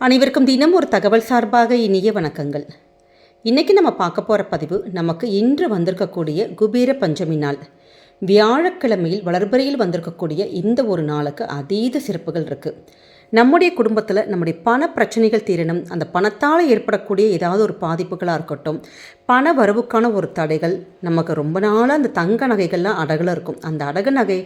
அனைவருக்கும் தினம் ஒரு தகவல் சார்பாக இனிய வணக்கங்கள். இன்றைக்கி நம்ம பார்க்க போகிற பதிவு நமக்கு இன்று வந்திருக்கக்கூடிய குபேர பஞ்சமி நாள். வியாழக்கிழமையில் வளர்பிறையில் வந்திருக்கக்கூடிய இந்த ஒரு நாளுக்கு அதீத சிறப்புகள் இருக்குது. நம்முடைய குடும்பத்தில் நம்முடைய பண பிரச்சனைகள் தீரணும், அந்த பணத்தால் ஏற்படக்கூடிய ஏதாவது ஒரு பாதிப்புகளாக இருக்கட்டும், பண வரவுக்கான ஒரு தடைகள், நமக்கு ரொம்ப நாளாக அந்த தங்க நகைகள்லாம் அடகில் இருக்கும். அந்த அடகு நகை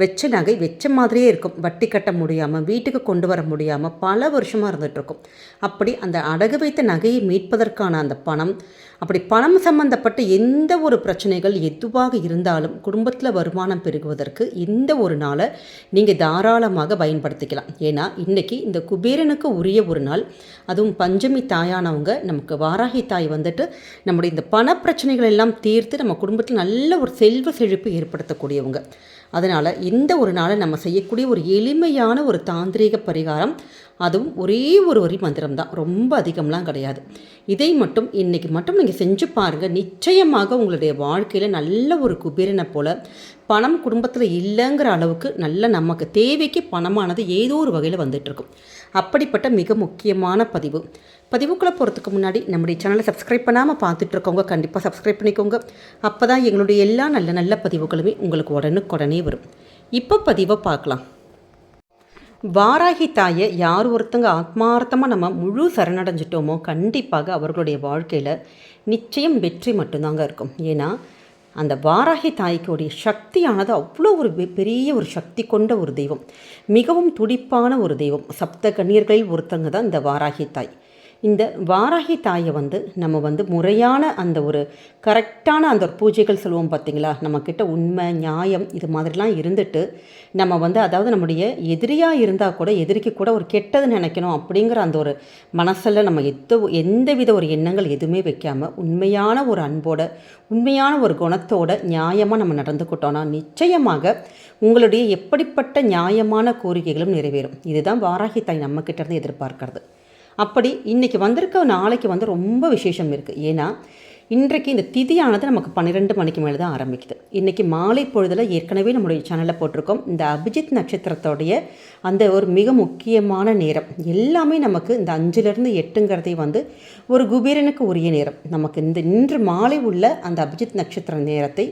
வச்ச மாதிரியே இருக்கும். வட்டி கட்ட முடியாமல், வீட்டுக்கு கொண்டு வர முடியாமல் பல வருஷமாக இருந்துகிட்ருக்கும். அப்படி அந்த அடகு வைத்த நகையை மீட்பதற்கான அந்த பணம், அப்படி பணம் சம்பந்தப்பட்ட எந்த ஒரு பிரச்சனைகள் எதுவாக இருந்தாலும் குடும்பத்தில் வருமானம் பெருகுவதற்கு இந்த ஒரு நாளை நீங்கள் தாராளமாக பயன்படுத்திக்கலாம். ஏன்னா இன்றைக்கி இந்த குபேரனுக்கு உரிய ஒரு நாள். அதுவும் பஞ்சமி தாயானவங்க நமக்கு வாராகி தாய் வந்துட்டு நம்முடைய இந்த பண பிரச்சனைகள் எல்லாம் தீர்த்து நம்ம குடும்பத்தில் நல்ல ஒரு செல்வ செழிப்பு ஏற்படுத்தக்கூடியவங்க. அதனால் இந்த ஒரு நாளை நம்ம செய்யக்கூடிய ஒரு எளிமையான ஒரு தாந்திரீக பரிகாரம், அதுவும் ஒரே ஒரு வரி மந்திரம் தான், ரொம்ப அதிகம்லாம் கிடையாது. இதை மட்டும் இன்றைக்கி மட்டும் நீங்கள் செஞ்சு பாருங்கள். நிச்சயமாக உங்களுடைய வாழ்க்கையில் நல்ல ஒரு குபேரனை போல் பணம் குடும்பத்தில் இல்லைங்கிற அளவுக்கு நல்ல நமக்கு தேவைக்கு பணமானது ஏதோ ஒரு வகையில் வந்துட்டுருக்கும். அப்படிப்பட்ட மிக முக்கியமான பதிவுக்குள்ளே போகிறதுக்கு முன்னாடி நம்முடைய சேனலை சப்ஸ்கிரைப் பண்ணாமல் பார்த்துட்ருக்கவங்க கண்டிப்பாக சப்ஸ்கிரைப் பண்ணிக்கோங்க. அப்போ தான் எங்களுடைய எல்லா நல்ல நல்ல பதிவுகளுமே உங்களுக்கு உடனுக்குடனே வரும். இப்போ பதிவை பார்க்கலாம். வாராகி தாயை யார் ஒருத்தங்க ஆத்மார்த்தமாக நம்ம முழு சரணடைஞ்சிட்டோமோ கண்டிப்பாக அவர்களுடைய வாழ்க்கையில் நிச்சயம் வெற்றி மட்டும்தாங்க இருக்கும். ஏன்னா அந்த வாராகி தாய்க்குடைய சக்தியானது அவ்வளோ ஒரு பெரிய ஒரு சக்தி கொண்ட ஒரு தெய்வம், மிகவும் துடிப்பான ஒரு தெய்வம். சப்த கன்னியர்களில் ஒருத்தங்க தான் இந்த வாராகி தாய். இந்த வாராகி தாயை நம்ம முறையான அந்த ஒரு கரெக்டான அந்த ஒரு பூஜைகள் சொல்லுவோம் பார்த்திங்களா, நம்மக்கிட்ட உண்மை நியாயம் இது மாதிரிலாம் இருந்துட்டு நம்ம அதாவது நம்முடைய எதிரியாக இருந்தால் கூட எதிரிக்கு கூட ஒரு கெட்டது நினைக்கணும் அப்படிங்கிற அந்த ஒரு மனசில் நம்ம எந்தவித ஒரு எண்ணங்கள் எதுவுமே வைக்காமல் உண்மையான ஒரு அன்போட உண்மையான ஒரு குணத்தோட நியாயமாக நம்ம நடந்துக்கிட்டோன்னா நிச்சயமாக உங்களுடைய எப்படிப்பட்ட நியாயமான கோரிக்கைகளும் நிறைவேறும். இதுதான் வாராகி தாய் நம்மக்கிட்டேருந்து எதிர்பார்க்கறது. அப்படி இன்றைக்கி வந்திருக்க நாளைக்கு ரொம்ப விசேஷம் இருக்குது. ஏன்னா இன்றைக்கு இந்த திதியானது நமக்கு 12 மணிக்கு மேலே தான் ஆரம்பிக்குது. இன்றைக்கி மாலை பொழுதில் ஏற்கனவே நம்முடைய சேனலில் போட்டிருக்கோம். இந்த அபிஜித் நட்சத்திரத்தோடைய அந்த ஒரு மிக முக்கியமான நேரம் எல்லாமே நமக்கு இந்த 5லேருந்து 8ங்கிறதே ஒரு குபேரனுக்கு உரிய நேரம். நமக்கு இன்று மாலை உள்ள அந்த அபிஜித் நட்சத்திர நேரத்தை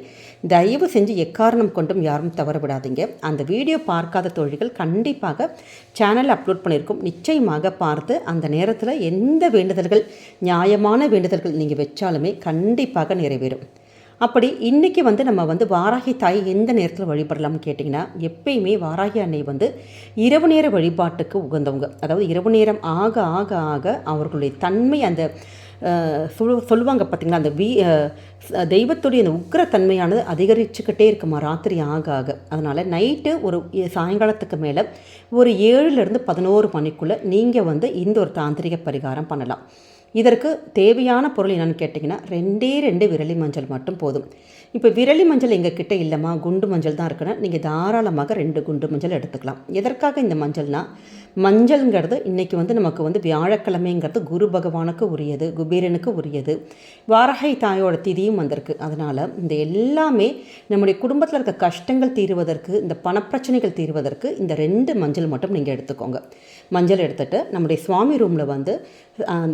தயவு செஞ்சு எக்காரணம் கொண்டும் யாரும் தவற விடாதீங்க. அந்த வீடியோ பார்க்காத தோழிகள் கண்டிப்பாக சேனலில் அப்லோட் பண்ணியிருக்கோம், நிச்சயமாக பார்த்து அந்த நேரத்தில் எந்த வேண்டுதல்கள் நியாயமான வேண்டுதல்கள் நீங்கள் வச்சாலுமே கண்டிப்பாக நிறைவேறும். அப்படி இன்றைக்கி நம்ம வாராகி தாய் எந்த நேரத்தில் வழிபடலாம்னு கேட்டிங்கன்னா, எப்பயுமே வாராகி அன்னை இரவு நேர வழிபாட்டுக்கு உகந்தவங்க. அதாவது இரவு நேரம் ஆக ஆக ஆக அவர்களுடைய தன்மை அந்த சொல்லுவாங்க பார்த்திங்களா, அந்த தெய்வத்துடைய அந்த உக்கிரத்தன்மையானது அதிகரிச்சுக்கிட்டே இருக்குமா ராத்திரி ஆக ஆக. அதனால் நைட்டு ஒரு சாயங்காலத்துக்கு மேலே ஒரு 7லேருந்து 11 மணிக்குள்ளே நீங்கள் இந்த ஒரு தாந்திரிக பரிகாரம் பண்ணலாம். இதற்கு தேவையான பொருள் என்னென்னு கேட்டிங்கன்னா, 2 விரலி மஞ்சள் மட்டும் போதும். இப்போ விரலி மஞ்சள் எங்கள் கிட்டே இல்லைம்மா, குண்டு மஞ்சள் தான் இருக்குன்னா நீங்கள் தாராளமாக 2 குண்டு மஞ்சள் எடுத்துக்கலாம். எதற்காக இந்த மஞ்சள்ங்கிறது இன்றைக்கி நமக்கு வியாழக்கிழமைங்கிறது குரு பகவானுக்கு உரியது, குபேரனுக்கு உரியது, வாராகி தாயோட திதியும் வந்திருக்கு. அதனால் இந்த எல்லாமே நம்முடைய குடும்பத்தில் இருக்க கஷ்டங்கள் தீர்வதற்கு, இந்த பணப்பிரச்சனைகள் தீர்வதற்கு இந்த 2 மஞ்சள் மட்டும் நீங்கள் எடுத்துக்கோங்க. மஞ்சள் எடுத்துகிட்டு நம்முடைய சுவாமி ரூமில்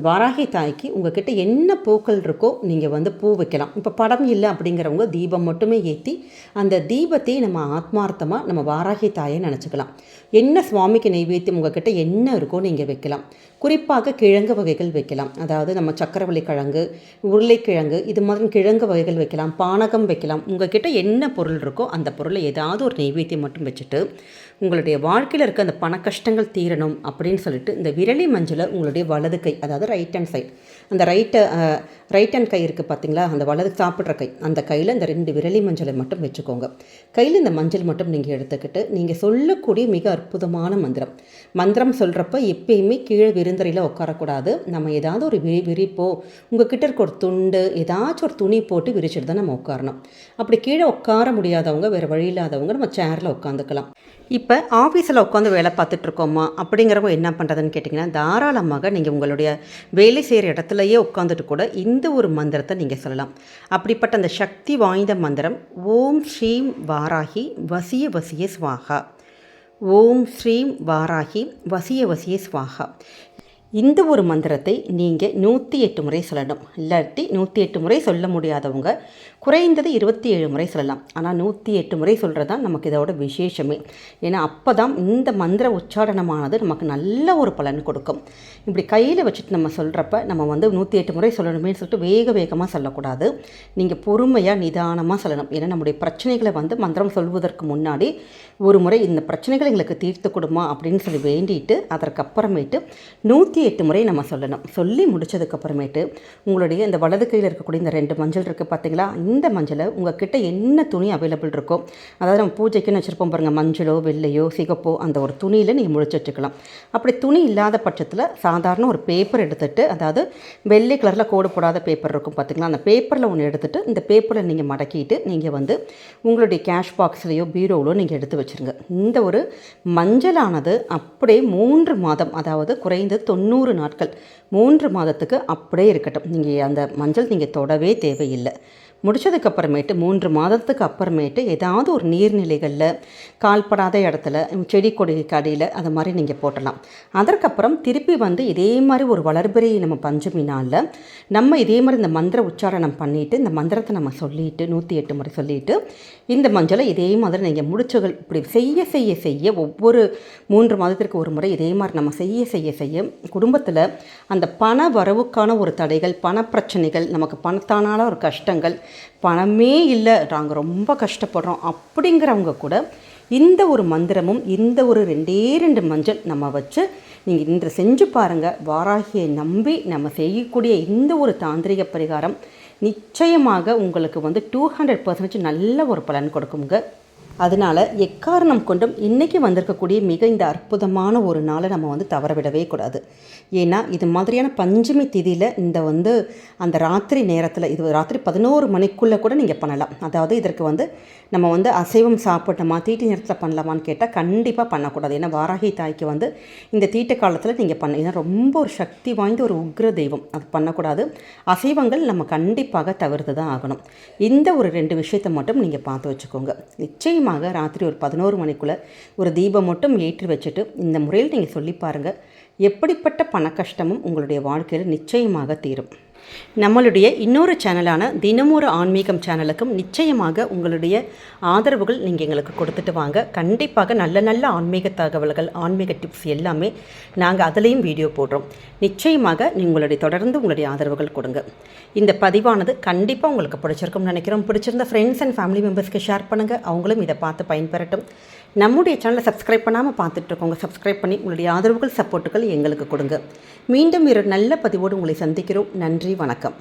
வாராகி தாய்க்கு உங்ககிட்ட என்ன பூக்கள் இருக்கோ நீங்கள் பூ வைக்கலாம். இப்போ படம் இல்லை அப்படிங்கிறவங்க தீபம் மட்டுமே ஏற்றி அந்த தீபத்தை நம்ம ஆத்மார்த்தமாக நம்ம வாராகி தாயை நினச்சிக்கலாம். என்ன சுவாமிக்கு நைவேத்தியம் உங்ககிட்ட என்ன இருக்கோ நீங்கள் வைக்கலாம். குறிப்பாக கிழங்கு வகைகள் வைக்கலாம். அதாவது நம்ம சக்கரவள்ளி கிழங்கு, உருளைக்கிழங்கு, இது மாதிரி கிழங்கு வகைகள் வைக்கலாம், பானகம் வைக்கலாம். உங்ககிட்ட என்ன பொருள் இருக்கோ அந்த பொருளை ஏதாவது ஒரு நைவேத்தியம் மட்டும் வச்சுட்டு உங்களுடைய வாழ்க்கையில் இருக்க அந்த பண கஷ்டங்கள் தீரணும் அப்படின்னு சொல்லிட்டு இந்த விரலி மஞ்சளை உங்களுடைய வலது கை, அதாவது ரைட் ஹேண்ட் சைட், அந்த ரைட் ஹேண்ட் கை இருக்குது பார்த்தீங்களா, அந்த வலது சாப்பிட்ற கை, அந்த கையில் இந்த 2 விரலி மஞ்சளை மட்டும் வச்சுக்கோங்க. கையில் இந்த மஞ்சள் மட்டும் நீங்கள் எடுத்துக்கிட்டு நீங்கள் சொல்லக்கூடிய மிக அற்புதமான மந்திரம் சொல்கிறப்ப எப்பயுமே கீழே விருந்தறையில் உட்காரக்கூடாது. நம்ம ஏதாவது ஒரு விரிப்போ உங்கள் கிட்ட இருக்க ஒரு துண்டு ஏதாச்சும் ஒரு துணி போட்டு விரிச்சிட்டு தான் நம்ம உட்காரணும். அப்படி கீழே உட்கார முடியாதவங்க, வேறு வழி இல்லாதவங்க நம்ம சேரில் உட்காந்துக்கலாம். இப்போ ஆஃபீஸில் உட்காந்து வேலை பார்த்துட்ருக்கோமா அப்படிங்கிறவங்க என்ன பண்ணுறதுன்னு கேட்டிங்கன்னா, தாராளமாக நீங்கள் உங்களுடைய வேலை செய்கிற இடத்துலையே உட்காந்துட்டு கூட இந்த ஒரு மந்திரத்தை நீங்கள் சொல்லலாம். அப்படிப்பட்ட அந்த சக்தி வாய்ந்த மந்திரம் ஓம் ஸ்ரீம் வாராகி வசிய வசிய ஸ்வாகா. ஓம் ஸ்ரீம் வாராகி வசிய வசிய ஸ்வாகா. இந்த ஒரு மந்திரத்தை நீங்கள் 108 முறை சொல்லணும். இல்லாட்டி 108 முறை சொல்ல முடியாதவங்க குறைந்தது 27 முறை சொல்லலாம். ஆனால் 108 முறை சொல்கிறது தான் நமக்கு இதோட விசேஷமே. ஏன்னா அப்போ தான் இந்த மந்திர உச்சாரணமானது நமக்கு நல்ல ஒரு பலன் கொடுக்கும். இப்படி கையில் வச்சுட்டு நம்ம சொல்கிறப்ப நம்ம 108 முறை சொல்லணுமே சொல்லிட்டு வேகமாக சொல்லக்கூடாது. நீங்கள் பொறுமையாக நிதானமாக சொல்லணும். ஏன்னா நம்முடைய பிரச்சனைகளை மந்திரம் சொல்வதற்கு முன்னாடி ஒரு முறை இந்த பிரச்சனைகளை எங்களுக்கு தீர்த்து கொடுமா அப்படின்னு சொல்லி வேண்டிட்டு அதற்கப்புறமேட்டு 108 முறை நம்ம சொல்லணும். சொல்லி முடித்ததுக்கப்புறமேட்டு உங்களுடைய இந்த வலது கையில் இருக்கக்கூடிய இந்த 2 மஞ்சள் இருக்குது பார்த்தீங்களா, இந்த மஞ்சளை உங்கள் கிட்டே என்ன துணி அவைலபிள் இருக்கோ, அதாவது நம்ம பூஜைக்குன்னு வச்சுருப்போம் பாருங்கள், மஞ்சளோ வெள்ளையோ சிகப்போ அந்த ஒரு துணியில் நீங்கள் முடிச்சு வச்சுக்கலாம். அப்படி துணி இல்லாத பட்சத்தில் சாதாரண ஒரு பேப்பர் எடுத்துகிட்டு, அதாவது வெள்ளை கலரில் கோடு போடாத பேப்பர் இருக்கும் பார்த்தீங்களா, அந்த பேப்பரில் ஒன்று எடுத்துகிட்டு இந்த பேப்பரில் நீங்கள் மடக்கிட்டு நீங்கள் உங்களுடைய கேஷ் பாக்ஸ்லேயோ பீரோவிலோ நீங்கள் எடுத்து வச்சுருங்க. இந்த ஒரு மஞ்சளானது அப்படியே 3 மாதம், அதாவது குறைந்தது 90 நாட்கள் 3 மாதத்துக்கு அப்படியே இருக்கட்டும். நீங்கள் அந்த மஞ்சள் நீங்கள் தொடவே தேவையில்லை. முடித்ததுக்கப்புறமேட்டு 3 மாதத்துக்கு அப்புறமேட்டு ஏதாவது ஒரு நீர்நிலைகளில் கால்படாத இடத்துல செடி கொடிக்கு அடியில் அது மாதிரி நீங்கள் போட்டலாம். அதற்கப்புறம் திருப்பி இதே மாதிரி ஒரு வளர்பிறை நம்ம பஞ்சமி நாளில் நம்ம இதே மாதிரி இந்த மந்திர உச்சாரணம் பண்ணிவிட்டு இந்த மந்திரத்தை நம்ம சொல்லிவிட்டு 108 முறை சொல்லிவிட்டு இந்த மஞ்சளை இதே மாதிரி நீங்கள் முடிச்சுகள் இப்படி செய்ய ஒவ்வொரு 3 மாதத்திற்கு ஒரு முறை இதே மாதிரி நம்ம செய்ய குடும்பத்தில் அந்த பண வரவுக்கான ஒரு தடைகள், பணப்பிரச்சனைகள், நமக்கு பணத்தானால ஒரு கஷ்டங்கள், பணமே இல்லை நாங்கள் ரொம்ப கஷ்டப்படுறோம் அப்படிங்கிறவங்க கூட இந்த ஒரு மந்திரமும் இந்த ஒரு 2 மஞ்சள் நம்ம வச்சு நீங்கள் இன்று செஞ்சு பாருங்கள். வாராகியை நம்பி நம்ம செய்யக்கூடிய இந்த ஒரு தாந்திரிக பரிகாரம் நிச்சயமாக உங்களுக்கு 200% நல்ல ஒரு பலன் கொடுக்குங்க. அதனால் எக்காரணம் கொண்டும் இன்றைக்கி வந்திருக்கக்கூடிய மிக இந்த அற்புதமான ஒரு நாளை நம்ம தவற விடவே கூடாது. ஏன்னா இது மாதிரியான பஞ்சமி திதியில் இந்த அந்த ராத்திரி நேரத்தில், இது ராத்திரி 11 மணிக்குள்ளே கூட நீங்கள் பண்ணலாம். அதாவது இதற்கு நம்ம அசைவம் சாப்பிட்டோமா தீட்டு நேரத்தில் பண்ணலாமான்னு கேட்டால் கண்டிப்பாக பண்ணக்கூடாது. ஏன்னா வாராகி தாய்க்கு இந்த தீட்ட காலத்தில் நீங்கள் ஏன்னா ரொம்ப ஒரு சக்தி வாய்ந்த ஒரு உக்ர தெய்வம், அது பண்ணக்கூடாது. அசைவங்கள் நம்ம கண்டிப்பாக தவிர்த்து தான் ஆகணும். இந்த ஒரு 2 விஷயத்தை மட்டும் நீங்கள் பார்த்து வச்சுக்கோங்க. நிச்சயமாக ராத்திரி ஒரு 11 மணிக்குள்ளே ஒரு தீபம் மட்டும் ஏற்றி வச்சுட்டு இந்த முறையில் நீங்கள் சொல்லி பாருங்கள். எப்படிப்பட்ட பண கஷ்டமும் உங்களுடைய வாழ்க்கையில் நிச்சயமாக தீரும். நம்மளுடைய இன்னொரு சேனலான தினமொரு ஆன்மீகம் சேனலுக்கும் நிச்சயமாக உங்களுடைய ஆதரவுகள் நீங்கள் எங்களுக்கு கொடுத்துட்டு வாங்க. கண்டிப்பாக நல்ல ஆன்மீக தகவல்கள், ஆன்மீக டிப்ஸ் எல்லாமே நாங்கள் அதுலேயும் வீடியோ போடுறோம். நிச்சயமாக உங்களுடைய தொடர்ந்து உங்களுடைய ஆதரவுகள் கொடுங்க. இந்த பதிவானது கண்டிப்பாக உங்களுக்கு பிடிச்சிருக்கும்னு நினைக்கிறோம். பிடிச்சிருந்த ஃப்ரெண்ட்ஸ் அண்ட் ஃபேமிலி மெம்பர்ஸ்க்கு ஷேர் பண்ணுங்கள், அவங்களும் இதை பார்த்து பயன்பெறட்டும். நம்முடைய சேனலை சப்ஸ்கிரைப் பண்ணாமல் பார்த்துட்ருக்கோங்க, சப்ஸ்கிரைப் பண்ணி உங்களுடைய ஆதரவுகள் சப்போர்ட்டுகள் எங்களுக்கு கொடுங்க. மீண்டும் ஒரு நல்ல பதிவோடு உங்களை சந்திக்கிறோம். நன்றி, வணக்கம்.